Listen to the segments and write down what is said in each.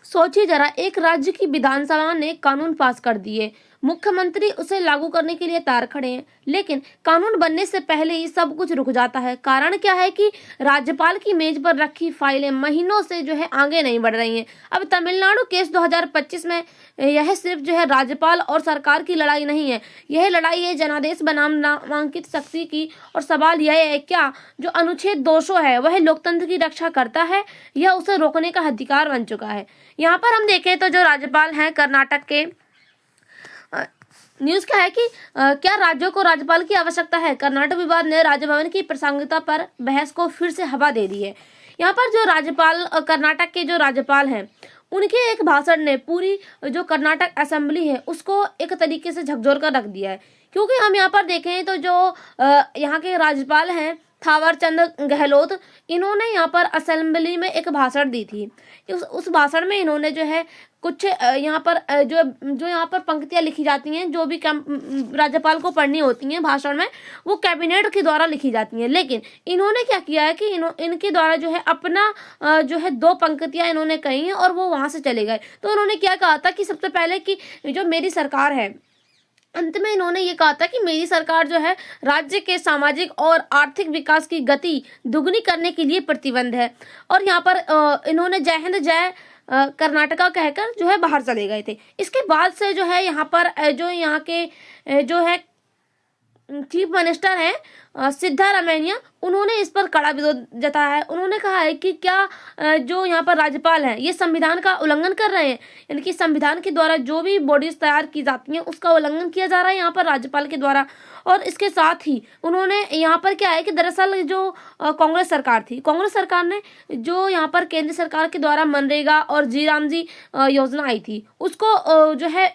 सोचिए जरा, एक राज्य की विधानसभा ने कानून पास कर दिए, मुख्यमंत्री उसे लागू करने के लिए तैयार खड़े हैं, लेकिन कानून बनने से पहले ही सब कुछ रुक जाता है। कारण क्या है कि राज्यपाल की मेज पर रखी फाइलें महीनों से आगे नहीं बढ़ रही हैं। अब तमिलनाडु केस 2025 में यह सिर्फ राज्यपाल और सरकार की लड़ाई नहीं है, यह लड़ाई है जनादेश बनाम नामांकित शक्ति की। और सवाल यह है, क्या जो अनुच्छेद 200 है वह लोकतंत्र की रक्षा करता है या उसे रोकने का अधिकार बन चुका है। यहाँ पर हम देखें तो जो राज्यपाल हैं कर्नाटक के, न्यूज़ क्या है कि क्या राज्यों को राज्यपाल की आवश्यकता है। कर्नाटक विवाद ने राज्य भवन की प्रासंगिकता पर बहस को फिर से हवा दे दी है। यहाँ पर जो राज्यपाल, कर्नाटक के जो राज्यपाल हैं, उनके एक भाषण ने पूरी जो कर्नाटक असेंबली है उसको एक तरीके से झकझोर कर रख दिया है। क्योंकि हम यहाँ पर देखें तो जो यहाँ के राज्यपाल हैं थावर चंद गहलोत, इन्होंने यहाँ पर असेंबली में एक भाषण दी थी। उस भाषण में इन्होंने कुछ यहाँ पर जो यहाँ पर पंक्तियाँ लिखी जाती हैं, जो भी राज्यपाल को पढ़नी होती हैं भाषण में, वो कैबिनेट के द्वारा लिखी जाती हैं। लेकिन इन्होंने क्या किया है कि इनके द्वारा अपना 2 पंक्तियाँ इन्होंने कही हैं और वो वहाँ से चले गए। तो उन्होंने क्या कहा था कि सबसे पहले कि जो मेरी सरकार है, अंत में इन्होंने ये कहा था कि मेरी सरकार राज्य के सामाजिक और आर्थिक विकास की गति दुगनी करने के लिए प्रतिबद्ध है। और यहाँ पर इन्होंने जय हिंद जय कर्नाटका कहकर बाहर चले गए थे। इसके बाद से यहाँ पर जो यहाँ के चीफ मिनिस्टर हैं सिद्धारमैया, उन्होंने इस पर कड़ा विरोध जताया है। उन्होंने कहा है कि क्या जो यहाँ पर राज्यपाल हैं ये संविधान का उल्लंघन कर रहे हैं, यानी कि संविधान के द्वारा जो भी बॉडीज तैयार की जाती हैं उसका उल्लंघन किया जा रहा है यहाँ पर राज्यपाल के द्वारा। और इसके साथ ही उन्होंने यहाँ पर क्या है कि दरअसल जो कांग्रेस सरकार थी, कांग्रेस सरकार ने जो यहाँ पर केंद्र सरकार के द्वारा मनरेगा और जी राम जी योजना आई थी, उसको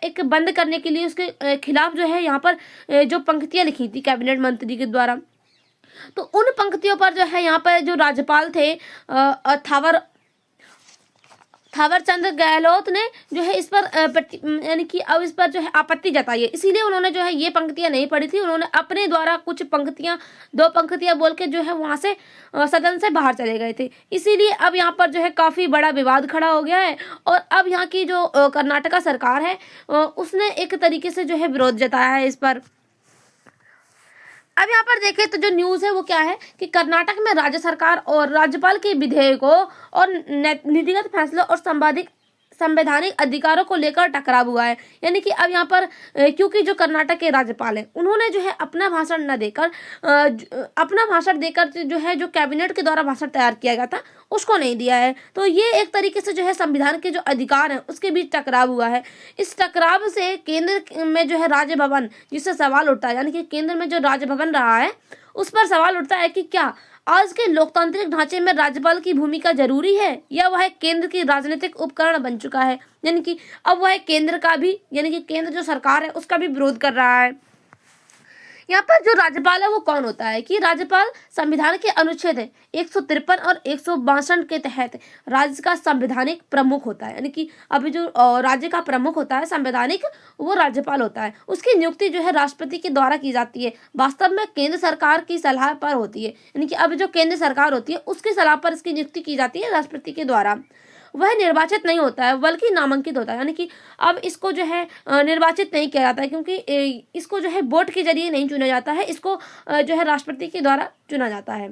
एक बंद करने के लिए उसके खिलाफ यहाँ पर जो पंक्तियाँ लिखी थी कैबिनेट मंत्री के द्वारा, तो उन पंक्तियों पर यहाँ पर जो राज्यपाल थे थावर चंद गहलोत ने इस पर यानी कि अब इस पर आपत्ति जताई है। इसीलिए उन्होंने ये पंक्तियां नहीं पढ़ी थी, उन्होंने अपने द्वारा कुछ पंक्तियां, 2 पंक्तियां बोल के वहां से सदन से बाहर चले गए थे। इसीलिए अब यहाँ पर काफी बड़ा विवाद खड़ा हो गया है। और अब यहाँ की जो कर्नाटका सरकार है उसने एक तरीके से विरोध जताया है इस पर। अब यहाँ पर देखें तो जो न्यूज़ है वो क्या है कि कर्नाटक में राज्य सरकार और राज्यपाल के विधेयकों और नीतिगत फैसलों और संवैधानिक अधिकारों को लेकर टकराव हुआ है। यानी कि अब यहाँ पर क्योंकि जो कर्नाटक के राज्यपाल हैं उन्होंने अपना भाषण न देकर अपना भाषण देकर जो कैबिनेट के द्वारा भाषण तैयार किया गया था उसको नहीं दिया है, तो ये एक तरीके से संविधान के जो अधिकार हैं उसके बीच टकराव हुआ है। इस टकराव से केंद्र में राज्य भवन जिससे सवाल उठता है, यानी कि केंद्र में जो राज्य भवन रहा है उस पर सवाल उठता है कि क्या आज के लोकतांत्रिक ढांचे में राज्यपाल की भूमिका जरूरी है या वह केंद्र की राजनीतिक उपकरण बन चुका है। यानी कि अब वह केंद्र का भी, यानी कि केंद्र जो सरकार है उसका भी विरोध कर रहा है। यहाँ पर जो राज्यपाल है वो कौन होता है कि राज्यपाल संविधान के अनुच्छेद 153 और 162 के तहत राज्य का संवैधानिक प्रमुख होता है। यानी कि अभी जो राज्य का प्रमुख होता है संवैधानिक, वो राज्यपाल होता है। उसकी नियुक्ति राष्ट्रपति के द्वारा की जाती है, वास्तव में केंद्र सरकार की सलाह पर होती है। यानी कि अब जो केंद्र सरकार होती है उसकी सलाह पर इसकी नियुक्ति की जाती है राष्ट्रपति के द्वारा। वह निर्वाचित नहीं होता है बल्कि नामांकित होता है। यानी कि अब इसको निर्वाचित नहीं किया जाता है, क्योंकि इसको वोट के जरिए नहीं चुना जाता है, इसको राष्ट्रपति के द्वारा चुना जाता है।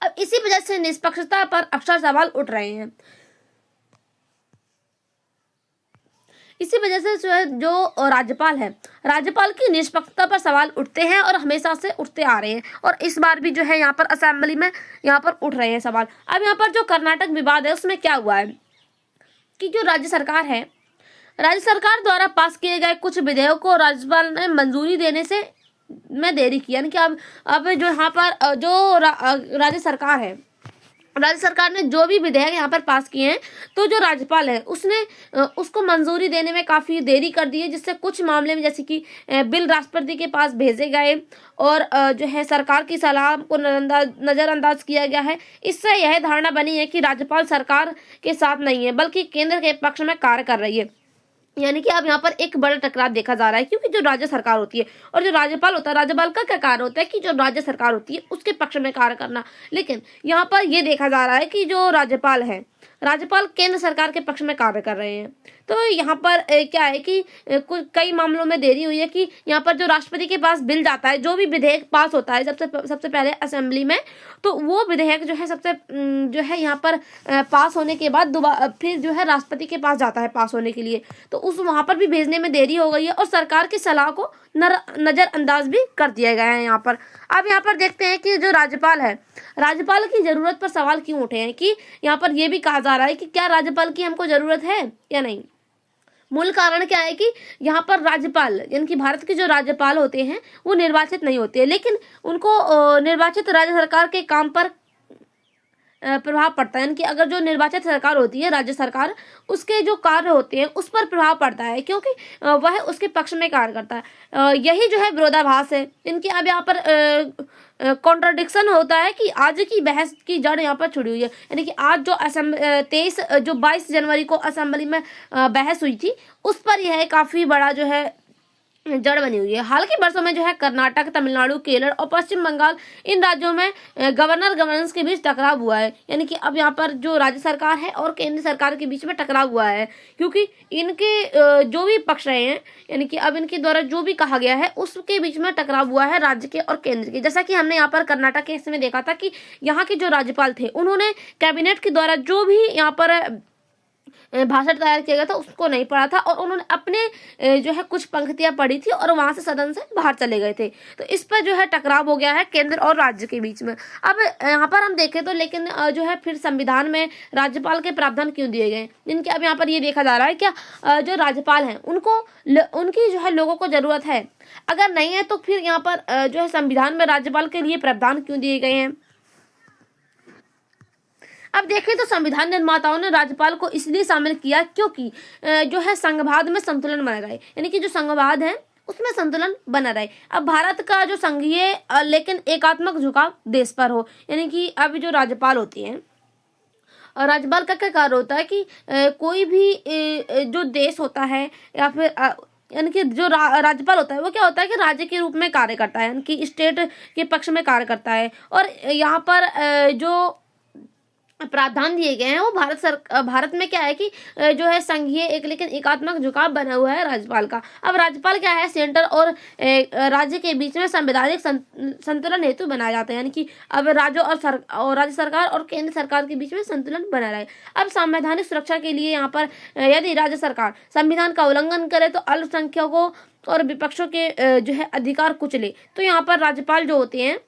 अब इसी वजह से निष्पक्षता पर अक्सर सवाल उठ रहे हैं। इसी वजह से जो राज्यपाल है, राज्यपाल की निष्पक्षता पर सवाल उठते हैं और हमेशा से उठते आ रहे हैं, और इस बार भी यहाँ पर असेंबली में यहाँ पर उठ रहे हैं सवाल। अब यहाँ पर जो कर्नाटक विवाद है उसमें क्या हुआ है कि जो राज्य सरकार है, राज्य सरकार द्वारा पास किए गए कुछ विधेयकों को राज्यपाल ने मंजूरी देने से में देरी की। यानी कि अब जो यहाँ पर जो राज्य सरकार है, राज्य सरकार ने जो भी विधेयक यहाँ पर पास किए हैं, तो जो राज्यपाल है उसने उसको मंजूरी देने में काफ़ी देरी कर दी है, जिससे कुछ मामले में जैसे कि बिल राष्ट्रपति के पास भेजे गए और सरकार की सलाह को नज़रअंदाज किया गया है। इससे यह धारणा बनी है कि राज्यपाल सरकार के साथ नहीं है बल्कि केंद्र के पक्ष में कार्य कर रही है। यानी कि अब यहाँ पर एक बड़ा टकराव देखा जा रहा है, क्योंकि जो राज्य सरकार होती है और जो राज्यपाल होता है, राज्यपाल का क्या कार्य होता है कि जो राज्य सरकार होती है उसके पक्ष में कार्य करना। लेकिन यहाँ पर ये देखा जा रहा है कि जो राज्यपाल है, राज्यपाल केंद्र सरकार के पक्ष में कार्य कर रहे हैं। तो यहाँ पर क्या है कि कुछ कई मामलों में देरी हुई है कि यहाँ पर जो राष्ट्रपति के पास बिल जाता है, जो भी विधेयक पास होता है सबसे पहले असेंबली में, तो वो विधेयक जो है जो है यहाँ पर पास होने के बाद दोबारा फिर जो है राष्ट्रपति के पास जाता है पास होने के लिए। तो उस वहाँ पर भी भेजने में देरी हो गई है और सरकार की सलाह को नज़रअंदाज भी कर दिया गया है यहाँ पर। अब यहाँ पर देखते हैं कि जो राज्यपाल है, राज्यपाल की ज़रूरत पर सवाल क्यों उठे हैं कि यहाँ पर ये भी कहा जा रहा है कि क्या राज्यपाल की हमको ज़रूरत है या नहीं। मूल कारण क्या है कि यहाँ पर राज्यपाल यानी कि भारत के जो राज्यपाल होते हैं वो निर्वाचित नहीं होते, लेकिन उनको निर्वाचित राज्य सरकार के काम पर प्रभाव पड़ता है। यानी कि अगर जो निर्वाचित सरकार होती है, राज्य सरकार, उसके जो कार्य होते हैं उस पर प्रभाव पड़ता है, क्योंकि वह उसके पक्ष में कार्य करता है। यही जो है विरोधाभास है इनकी। अब यहाँ पर कॉन्ट्राडिक्शन होता है कि आज की बहस की जड़ यहाँ पर छुड़ी हुई है। यानी कि आज जो 22 जनवरी को असेंबली में बहस हुई थी, उस पर यह काफ़ी बड़ा जो है जड़ बनी हुई है। हाल के वर्षों में जो है कर्नाटक, तमिलनाडु, केरल और पश्चिम बंगाल, इन राज्यों में गवर्नेंस के बीच टकराव हुआ है। यानी कि अब यहाँ पर जो राज्य सरकार है और केंद्र सरकार के बीच में टकराव हुआ है, क्योंकि इनके जो भी पक्ष रहे हैं, यानी कि अब इनके द्वारा जो भी कहा गया है उसके बीच में टकराव हुआ है राज्य के और केंद्र के। जैसा कि हमने यहाँ पर कर्नाटक केस में देखा था कि यहाँ के जो राज्यपाल थे उन्होंने कैबिनेट के द्वारा जो भी यहाँ पर भाषण तैयार किया गया था उसको नहीं पढ़ा था और उन्होंने अपने जो है कुछ पंक्तियां पढ़ी थी और वहां से सदन से बाहर चले गए थे। तो इस पर जो है टकराव हो गया है केंद्र और राज्य के बीच में। अब यहाँ पर हम देखें तो लेकिन जो है फिर संविधान में राज्यपाल के प्रावधान क्यों दिए गए, जिनके अब यहाँ पर ये देखा जा रहा है क्या जो राज्यपाल हैं उनको उनकी जो है लोगों को जरूरत है, अगर नहीं है तो फिर यहाँ पर जो है संविधान में राज्यपाल के लिए प्रावधान क्यों दिए गए हैं। अब देखें तो संविधान निर्माताओं ने राज्यपाल को इसलिए शामिल किया क्योंकि जो है संघवाद में संतुलन बना रहे, यानी कि जो संघवाद है उसमें संतुलन बना रहे। अब भारत का जो संघीय लेकिन एकात्मक झुकाव देश पर हो, यानी कि अब जो राज्यपाल होती हैं, राज्यपाल का क्या कार्य होता है कि कोई भी जो देश होता है या फिर यानी कि जो राज्यपाल होता है वो क्या होता है कि राज्य के रूप में कार्य करता है, यानी कि स्टेट के पक्ष में कार्य करता है। और यहाँ पर जो प्रावधान दिए गए हैं वो भारत में क्या है कि जो है संघीय एक लेकिन एकात्मक झुकाव बना हुआ है राज्यपाल का। अब राज्यपाल क्या है, सेंटर और राज्य के बीच में संवैधानिक संतुलन हेतु बनाया जाता है, यानी कि अब राज्य और राज्य सरकार और केंद्र सरकार के बीच में संतुलन बना रहे। अब संवैधानिक सुरक्षा के लिए यहाँ पर यदि राज्य सरकार संविधान का उल्लंघन करे तो अल्पसंख्यकों और विपक्षों के जो है अधिकार कुचले, तो यहाँ पर राज्यपाल जो होते हैं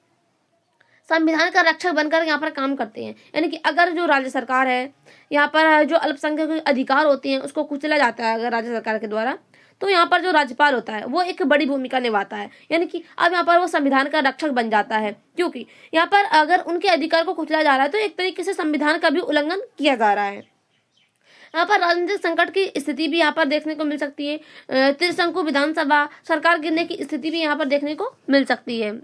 संविधान का रक्षक बनकर यहाँ पर काम करते हैं। यानी कि अगर जो राज्य सरकार है यहाँ पर जो अल्पसंख्यक के अधिकार होते हैं उसको कुचला जाता है अगर राज्य सरकार के द्वारा, तो यहाँ पर जो राज्यपाल होता है वो एक बड़ी भूमिका निभाता है। यानी कि अब यहाँ पर वो संविधान का रक्षक बन जाता है, क्योंकि यहाँ पर अगर उनके अधिकार को कुचला जा रहा है तो एक तरीके से संविधान का भी उल्लंघन किया जा रहा है। यहाँ पर राजनीतिक संकट की स्थिति भी यहाँ पर देखने को मिल सकती है। त्रिशंकु विधानसभा सरकार गिरने की स्थिति भी यहाँ पर देखने को मिल सकती है।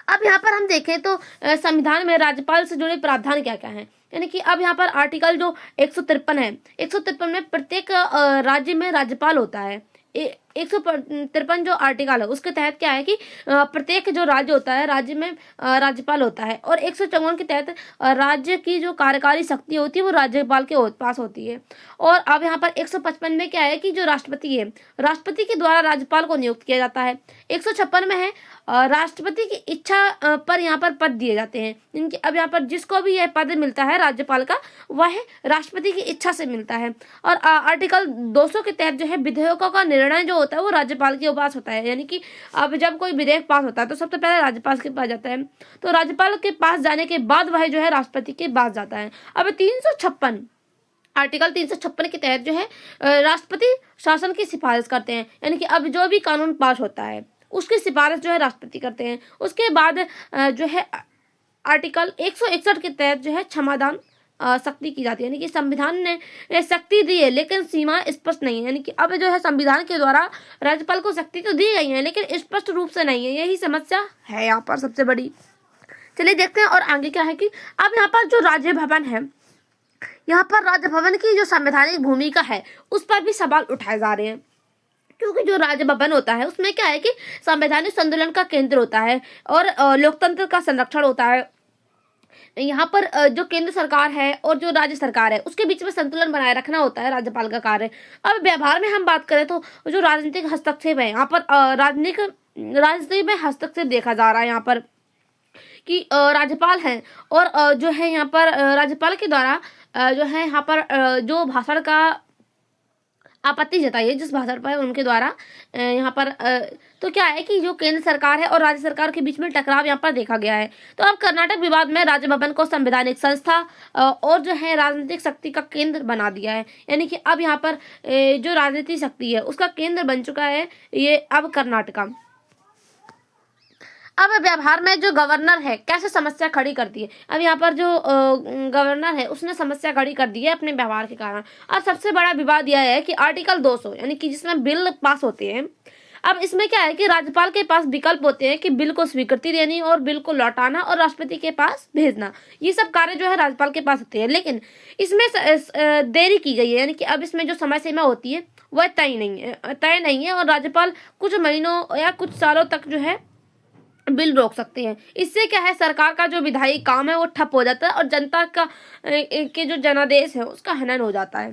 अब यहाँ पर हम देखें तो संविधान में राज्यपाल से जुड़े प्रावधान क्या क्या हैं, यानी कि अब यहाँ पर आर्टिकल जो 153 है, 153 में प्रत्येक राज्य में राज्यपाल होता है। 153 जो आर्टिकल है उसके तहत क्या है कि प्रत्येक जो राज्य होता है राज्य में राज्यपाल होता है, और 154 के तहत राज्य की जो कार्यकारी शक्ति होती है वो राज्यपाल के पास होती है। और अब यहाँ पर 155 में क्या है कि जो राष्ट्रपति है, राष्ट्रपति के द्वारा राज्यपाल को नियुक्त किया जाता है। 156 में है राष्ट्रपति की इच्छा पर यहाँ पर पद दिए जाते हैं, इनके अब यहाँ पर जिसको भी यह पद मिलता है राज्यपाल का वह राष्ट्रपति की इच्छा से मिलता है। और आर्टिकल 200 के तहत जो है विधेयकों का निर्णय जो होता है वो राज्यपाल के पास होता है, यानी कि अब जब कोई विधेयक पास होता है तो सबसे पहले राज्यपाल के पास जाता है, तो राज्यपाल के पास जाने के बाद वह जो है राष्ट्रपति के पास जाता है। अब 356 आर्टिकल 356 के तहत जो है राष्ट्रपति शासन की सिफारिश करते हैं, यानी कि अब जो भी कानून पास होता है उसकी सिफारिश जो है राष्ट्रपति करते हैं। उसके बाद जो है आर्टिकल 161 के तहत जो है क्षमादान शक्ति की जाती है, यानी कि संविधान ने शक्ति दी है लेकिन सीमा स्पष्ट नहीं है, यानी कि अब जो है संविधान के द्वारा राज्यपाल को शक्ति तो दी गई है लेकिन स्पष्ट रूप से नहीं है, यही समस्या है यहाँ पर सबसे बड़ी। चलिए देखते हैं और आगे क्या है कि अब यहाँ पर जो राज्य भवन है, यहाँ पर राज्य भवन की जो संवैधानिक भूमिका है उस पर भी सवाल उठाए जा रहे हैं, क्योंकि जो राज्य भवन होता है उसमें क्या है कि संवैधानिक संतुलन का केंद्र होता है और लोकतंत्र का संरक्षण होता है। यहाँ पर जो केंद्र सरकार है और जो राज्य सरकार है उसके बीच में संतुलन बनाए रखना होता है राज्यपाल का कार्य। अब व्यवहार में हम बात करें तो जो राजनीतिक हस्तक्षेप है यहाँ पर राजनीति में हस्तक्षेप देखा जा रहा है यहाँ पर कि राज्यपाल हैं और जो है यहाँ पर राज्यपाल के द्वारा जो है यहाँ पर जो भाषण का आपत्ति जताई है जिस भाषण पर उनके द्वारा यहाँ पर तो क्या है कि जो केंद्र सरकार है और राज्य सरकार के बीच में टकराव यहाँ पर देखा गया है। तो अब कर्नाटक विवाद में राज्य भवन को संवैधानिक संस्था और जो है राजनीतिक शक्ति का केंद्र बना दिया है, यानी कि अब यहाँ पर जो राजनीतिक शक्ति है उसका केंद्र बन चुका है ये अब कर्नाटका। अब व्यवहार में जो गवर्नर है कैसे समस्या खड़ी करती है। अब यहाँ पर जो गवर्नर है उसने समस्या खड़ी कर दी है अपने व्यवहार के कारण। अब सबसे बड़ा विवाद यह है कि आर्टिकल 200 यानी कि जिसमें बिल पास होते हैं, अब इसमें क्या है कि राज्यपाल के पास विकल्प होते हैं कि बिल को स्वीकृति देनी और बिल को लौटाना और राष्ट्रपति के पास भेजना। ये सब कार्य जो है राज्यपाल के पास होते हैं, लेकिन इसमें देरी की गई है, यानी कि अब इसमें जो समय सीमा होती है वह तय नहीं है और राज्यपाल कुछ महीनों या कुछ सालों तक जो है बिल रोक सकते हैं। इससे क्या है सरकार का जो विधायी काम है वो ठप हो जाता है और जनता का के जो जनादेश है उसका हनन हो जाता है।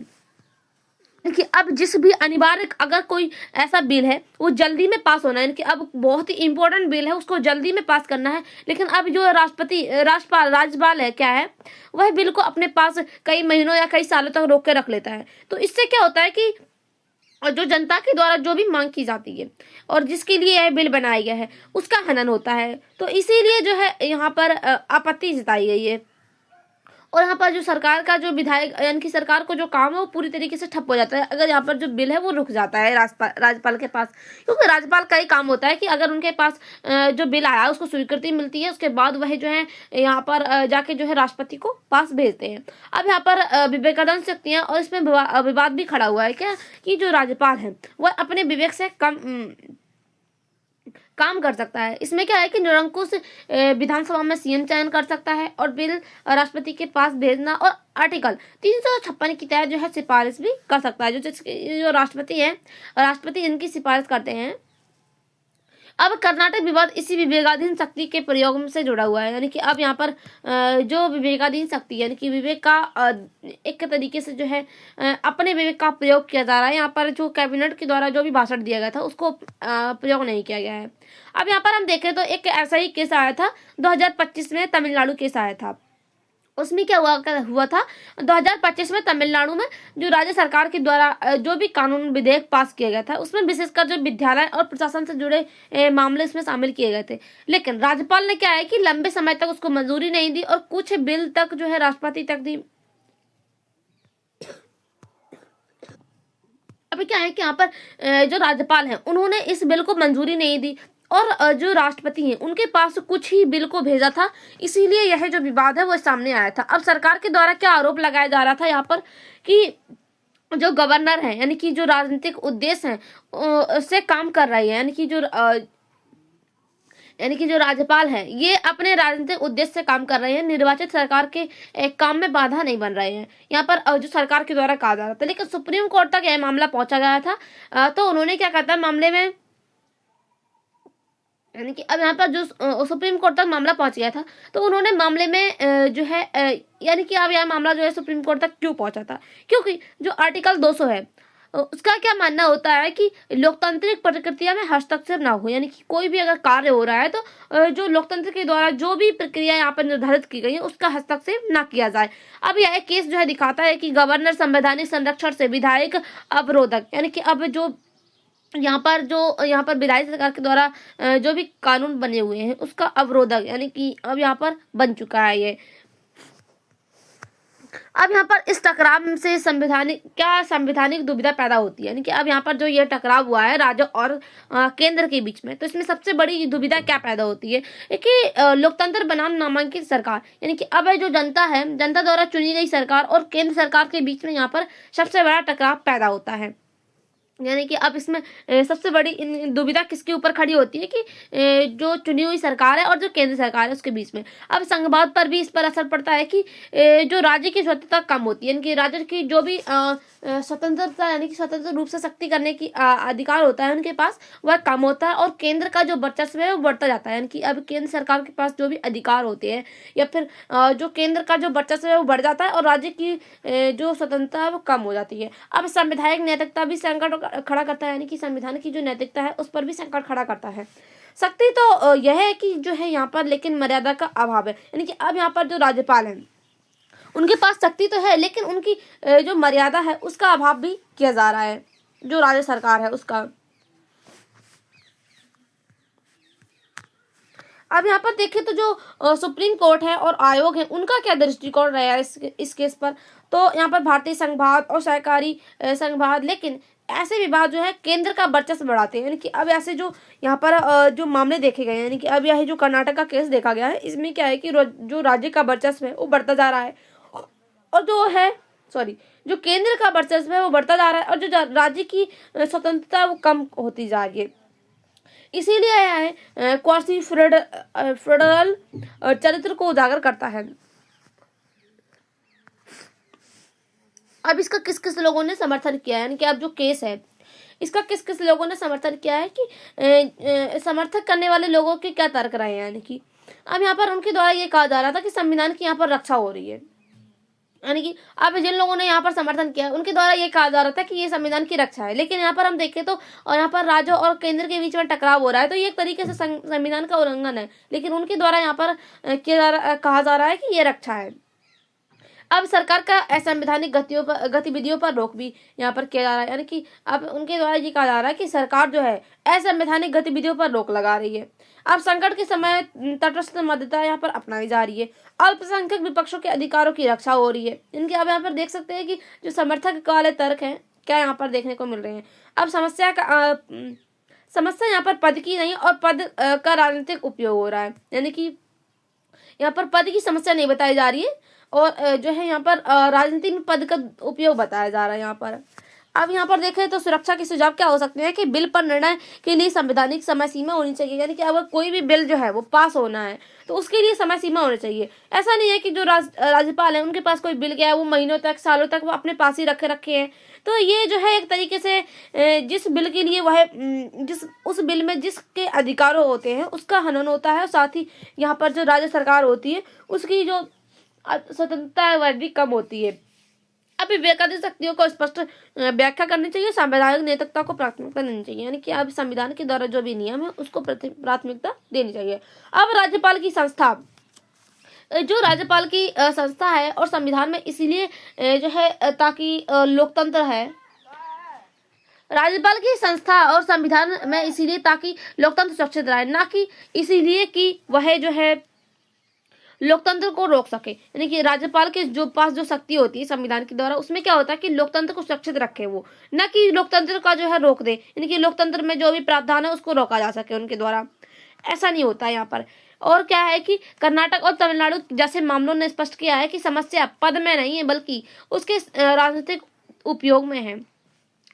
देखिए अब जिस भी अनिवार्य अगर कोई ऐसा बिल है वो जल्दी में पास होना है, यानी कि अब बहुत ही इंपॉर्टेंट बिल है उसको जल्दी में पास करना है, लेकिन अब जो राज्यपाल है क्या है वह बिल को अपने पास कई महीनों या कई सालों तक रोक के रख लेता है। तो इससे क्या होता है कि और जो जनता के द्वारा जो भी मांग की जाती है और जिसके लिए यह बिल बनाया गया है उसका हनन होता है। तो इसीलिए जो है यहाँ पर आपत्ति जताई गई है और यहाँ पर जो सरकार का जो विधायक यानी कि सरकार को जो काम है वो पूरी तरीके से ठप हो जाता है अगर यहाँ पर जो बिल है वो रुक जाता है राज्यपाल के पास, क्योंकि राज्यपाल का ही काम होता है कि अगर उनके पास जो बिल आया उसको स्वीकृति मिलती है उसके बाद वह जो है यहाँ पर जाके जो है राष्ट्रपति को पास भेजते हैं। अब यहाँ पर विवेकाधीन शक्तियाँ और इसमें विवाद भी खड़ा हुआ है क्या कि जो राज्यपाल है वह अपने विवेक से काम कर सकता है। इसमें क्या है कि निरंकुश विधानसभा में सीएम चयन कर सकता है और बिल राष्ट्रपति के पास भेजना और आर्टिकल 356 की तहत जो है सिफारिश भी कर सकता है। जो राष्ट्रपति है राष्ट्रपति इनकी सिफारिश करते हैं। अब कर्नाटक विवाद इसी विवेकाधीन शक्ति के प्रयोग से जुड़ा हुआ है, यानी कि अब यहाँ पर जो विवेकाधीन शक्ति यानी कि विवेक का एक तरीके से जो है अपने विवेक का प्रयोग किया जा रहा है। यहाँ पर जो कैबिनेट के द्वारा जो भी भाषण दिया गया था उसको प्रयोग नहीं किया गया है। अब यहाँ पर हम देखें तो एक ऐसा ही केस आया था 2025 में, तमिलनाडु केस आया था। उसमें क्या हुआ था 2025 में तमिलनाडु में जो राज्य सरकार के द्वारा जो भी कानून विधेयक पास किया गया था उसमें विशेषकर जो विद्यालय और प्रशासन से जुड़े मामले इसमें शामिल किए गए थे, लेकिन राज्यपाल ने क्या है कि लंबे समय तक उसको मंजूरी नहीं दी और कुछ बिल तक जो है राष्ट्रपति तक दी। अभी क्या है कि यहाँ पर जो राज्यपाल हैं उन्होंने इस बिल को मंजूरी नहीं दी और जो राष्ट्रपति हैं उनके पास कुछ ही बिल को भेजा था, इसीलिए यह जो विवाद है वो सामने आया था। अब सरकार के द्वारा क्या आरोप लगाया जा रहा था यहाँ पर कि जो गवर्नर है यानी कि जो राजनीतिक उद्देश्य है से काम कर रही है, यानी कि जो राज्यपाल है ये अपने राजनीतिक उद्देश्य से काम कर रहे हैं, निर्वाचित सरकार के काम में बाधा नहीं बन रहे हैं यहाँ पर जो सरकार के द्वारा कहा जा रहा था। लेकिन सुप्रीम कोर्ट तक यह मामला पहुंचा गया था तो उन्होंने क्या कहा था मामले में, यानी कि अब यहाँ पर जो सुप्रीम कोर्ट तक मामला पहुंच गया था तो उन्होंने मामले में जो है यानी कि अब यह मामला जो है सुप्रीम कोर्ट तक क्यों पहुंचा था, क्योंकि जो आर्टिकल 200 है उसका क्या मानना होता है कि लोकतांत्रिक प्रक्रिया में हस्तक्षेप ना हो, यानी कि कोई भी अगर कार्य हो रहा है तो जो लोकतंत्र के द्वारा जो भी प्रक्रिया यहाँ पर निर्धारित की गई है उसका हस्तक्षेप ना किया जाए। अब यह केस जो है दिखाता है कि गवर्नर संवैधानिक संरक्षण से विधायक अवरोधक, यानी कि अब जो यहाँ पर विधायी सरकार के द्वारा जो भी कानून बने हुए हैं उसका अवरोधक यानी कि अब यहाँ पर बन चुका है ये। अब यहाँ पर इस टकराव से संवैधानिक दुविधा पैदा होती है, यानी कि अब यहाँ पर जो ये टकराव हुआ है राज्य और केंद्र के बीच में, तो इसमें सबसे बड़ी दुविधा क्या पैदा होती है कि लोकतंत्र बनाम नामांकित सरकार, यानी कि अब जो जनता है जनता द्वारा चुनी गई सरकार और केंद्र सरकार के बीच में यहाँ पर सबसे बड़ा टकराव पैदा होता है। यानी कि अब इसमें सबसे बड़ी दुविधा किसके ऊपर खड़ी होती है कि जो चुनी हुई सरकार है और जो केंद्र सरकार है उसके बीच में। अब संघवाद पर भी इस पर असर पड़ता है कि जो राज्य की स्वतंत्रता कम होती है, यानी कि राज्य की जो भी स्वतंत्रता यानी कि स्वतंत्र रूप से शक्ति करने की अधिकार होता है उनके पास, वह कम होता है, और केंद्र का जो वर्चस्व है वो बढ़ता जाता है। यानी कि अब केंद्र सरकार के पास जो भी अधिकार होते हैं या फिर जो केंद्र का जो वर्चस्व है वो बढ़ जाता है और राज्य की जो स्वतंत्रता है वो कम हो जाती है। अब संवैधानिक नैतिकता भी संकट खड़ा करता है, यानी कि संविधान की जो नैतिकता है उस पर भी संकट खड़ा करता है। शक्ति तो यह है कि जो है यहाँ पर, लेकिन मर्यादा का अभाव है। यानी कि अब यहाँ पर जो राज्यपाल हैं उनके पास शक्ति तो है, लेकिन उनकी जो मर्यादा है उसका अभाव भी किया जा रहा है, जो राज्य सरकार है उसका। अब यहाँ पर देखें तो जो सुप्रीम कोर्ट है और आयोग है उनका क्या दृष्टिकोण रहा है इस केस पर। तो यहाँ पर भारतीय संघवाद और सहकारी संघवाद, लेकिन ऐसे विवाद जो है केंद्र का वर्चस्व बढ़ाते हैं। यानी कि अब ऐसे जो यहाँ पर जो मामले देखे गए हैं, यानी कि अब यह जो कर्नाटक का केस देखा गया है, इसमें क्या है कि जो राज्य का वर्चस्व है वो बढ़ता जा रहा है, और जो केंद्र का वर्चस्व है वो बढ़ता जा रहा है, और जो राज्य की स्वतंत्रता वो कम होती जा रही है। इसीलिए यह है क्वासी फेडरल चरित्र को उजागर करता है। अब इसका किस किस लोगों ने समर्थन किया है, यानी कि अब जो केस है इसका किस किस लोगों ने समर्थन किया है कि समर्थन करने वाले लोगों के क्या तर्क रहे हैं। यानी कि अब यहाँ पर उनके द्वारा ये कहा जा रहा था कि संविधान की यहाँ पर रक्षा हो रही है, यानी कि अब जिन लोगों ने यहाँ पर समर्थन किया उनके द्वारा ये कहा जा रहा था कि ये संविधान की रक्षा है। लेकिन यहाँ पर हम देखें तो और यहाँ पर राज्य और केंद्र के बीच में टकराव हो रहा है, तो ये एक तरीके से संविधान का उल्लंघन है, लेकिन उनके द्वारा यहाँ पर कहा जा रहा है कि ये रक्षा है। अब सरकार का असंवैधानिक गतिविधियों पर रोक भी यहाँ पर किया जा रहा है, यानी कि अब उनके द्वारा ये कहा जा रहा है कि सरकार जो है असंवैधानिक गतिविधियों पर रोक लगा रही है। अब संकट के समय तटस्थ मध्यता यहाँ पर अपनाई जा रही है। अल्पसंख्यक विपक्षों के अधिकारों की रक्षा हो रही है। इनके अब यहाँ पर देख सकते हैं कि जो समर्थक वाले तर्क हैं क्या यहाँ पर देखने को मिल रहे हैं। अब समस्या यहाँ पर पद की नहीं और पद का राजनीतिक उपयोग हो रहा है, यानी कि यहाँ पर पद की समस्या नहीं बताई जा रही है और जो है यहाँ पर राजनीति में पद का उपयोग बताया जा रहा है यहाँ पर। अब यहाँ पर देखें तो सुरक्षा के सुझाव क्या हो सकते हैं कि बिल पर निर्णय के लिए संवैधानिक समय सीमा होनी चाहिए, यानी कि अगर कोई भी बिल जो है वो पास होना है तो उसके लिए समय सीमा होनी चाहिए। ऐसा नहीं है कि जो राज्यपाल है उनके पास कोई बिल गया है वो महीनों तक सालों तक वो अपने पास ही रखे हैं। तो ये जो है एक तरीके से जिस बिल के लिए वह उस बिल में जिसके अधिकारों होते हैं उसका हनन होता है, और साथ ही यहाँ पर जो राज्य सरकार होती है उसकी जो स्वतंत्रता है वह भी कम होती है। अब विवेकाधीन शक्तियों को स्पष्ट व्याख्या करनी चाहिए, संवैधानिक नैतिकता को प्राथमिकता देनी चाहिए, यानी कि अब संविधान के द्वारा जो भी नियम है उसको प्राथमिकता देनी चाहिए। अब राज्यपाल की संस्था, जो राज्यपाल की संस्था है और संविधान में इसीलिए जो है ताकि लोकतंत्र है, राज्यपाल की संस्था और संविधान में इसीलिए ताकि लोकतंत्र सुरक्षित रहे, ना कि इसीलिए कि वह जो है लोकतंत्र को रोक सके। यानी कि राज्यपाल के जो पास जो शक्ति होती है संविधान के द्वारा उसमें क्या होता है कि लोकतंत्र को सुरक्षित रखे वो, न कि लोकतंत्र का जो है रोक दे, यानी कि लोकतंत्र में जो भी प्रावधान है उसको रोका जा सके उनके द्वारा। ऐसा नहीं होता यहाँ पर। और क्या है कि कर्नाटक और तमिलनाडु जैसे मामलों ने स्पष्ट किया है कि समस्या पद में नहीं है बल्कि उसके राजनीतिक उपयोग में है।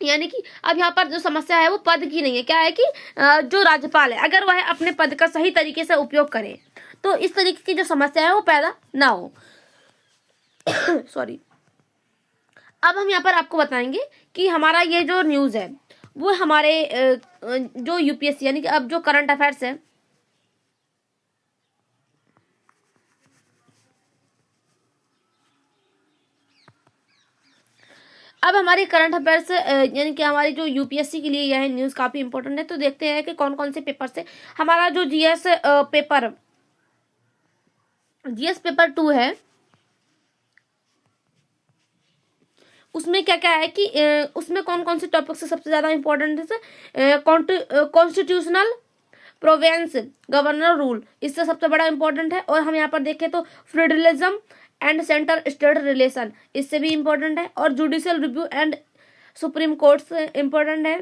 यानी कि अब यहाँ पर जो समस्या है वो पद की नहीं है, क्या है कि जो राज्यपाल है अगर वह अपने पद का सही तरीके से उपयोग करे तो इस तरीके की जो समस्या है वो पैदा ना हो। सॉरी। अब हम यहाँ पर आपको बताएंगे कि हमारा ये जो न्यूज़ है वो हमारे जो यूपीएससी यानी कि अब जो करंट अफेयर्स है, अब हमारी करंट अफेयर्स यानी कि हमारी जो यूपीएससी के लिए यह न्यूज़ काफ़ी इंपॉर्टेंट है। तो देखते हैं कि कौन कौन से पेपर से हमारा जो जीएस पेपर 2 है उसमें क्या क्या है कि उसमें कौन कौन से टॉपिक से सबसे ज़्यादा इंपॉर्टेंट है। कॉन्स्टिट्यूशनल प्रोविंस गवर्नर रूल, इससे सबसे बड़ा इंपॉर्टेंट है। और हम यहाँ पर देखें तो federalism and centre state relation, इससे भी इम्पोर्टेंट है। और judicial review and supreme court से इम्पोर्टेंट है।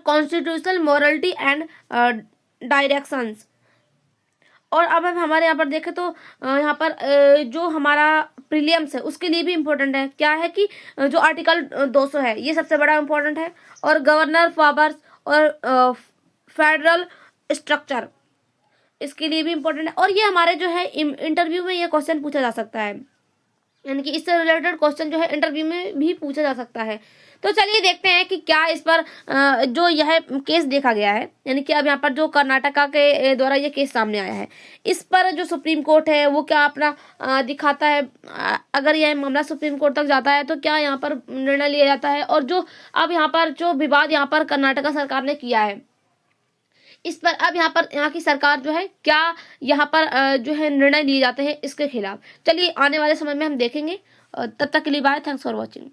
कॉन्स्टिट्यूशनल मॉरलिटी एंड डायरेक्शंस, और अब हम हमारे यहाँ पर देखें तो यहाँ पर जो हमारा प्रीलियम्स है उसके लिए भी इम्पोर्टेंट है। क्या है कि जो आर्टिकल 200 है ये सबसे बड़ा इम्पोर्टेंट है, और गवर्नर पावर्स और फेडरल स्ट्रक्चर इसके लिए भी इम्पोर्टेंट है। और ये हमारे जो है इंटरव्यू में ये क्वेश्चन पूछा जा सकता है, यानी कि इससे रिलेटेड क्वेश्चन जो है इंटरव्यू में भी पूछा जा सकता है। तो चलिए देखते हैं कि क्या इस पर जो यह केस देखा गया है, यानी कि अब यहाँ पर जो कर्नाटका के द्वारा ये केस सामने आया है, इस पर जो सुप्रीम कोर्ट है वो क्या अपना दिखाता है। अगर यह मामला सुप्रीम कोर्ट तक जाता है तो क्या यहाँ पर निर्णय लिया जाता है, और जो अब यहाँ पर जो विवाद यहाँ पर कर्नाटका सरकार ने किया है इस पर अब यहाँ की सरकार जो है क्या यहाँ पर जो है निर्णय लिए जाते हैं इसके खिलाफ। चलिए आने वाले समय में हम देखेंगे। तब तक के लिए बाय, थैंक्स फॉर वॉचिंग।